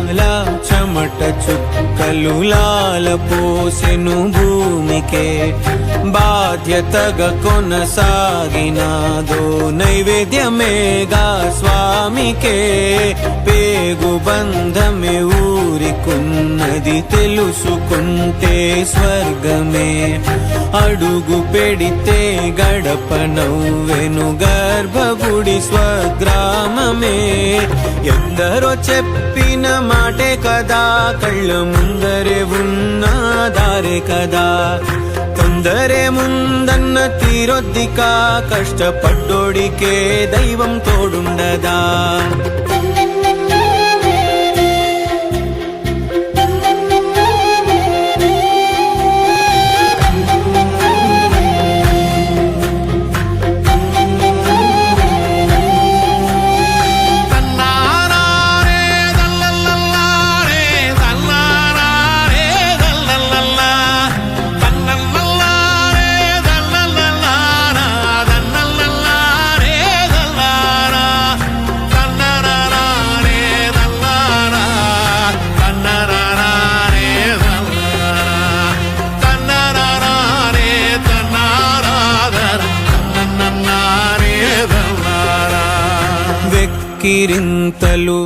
దినాల చెమట చుక్కలు లాలపోసెను భూమికే బాధ్యతగా కొనసాగినాదో నైవేద్యమేగా స్వామికే పేగు బంధమే ఊరికున్నది తెలుసుకుంటే స్వర్గమే అడుగు పెడితే గడప నవ్వెను గర్భగుడి స్వగ్రామమే ఎందరో చెప్పిన మాటే కదా కళ్ళ ముందరే ఉన్నదారే కదా తొందరే ముందన్న తీరొద్దిక కష్టపడ్డోడికే దైవం తోడుండదా కిరింతలు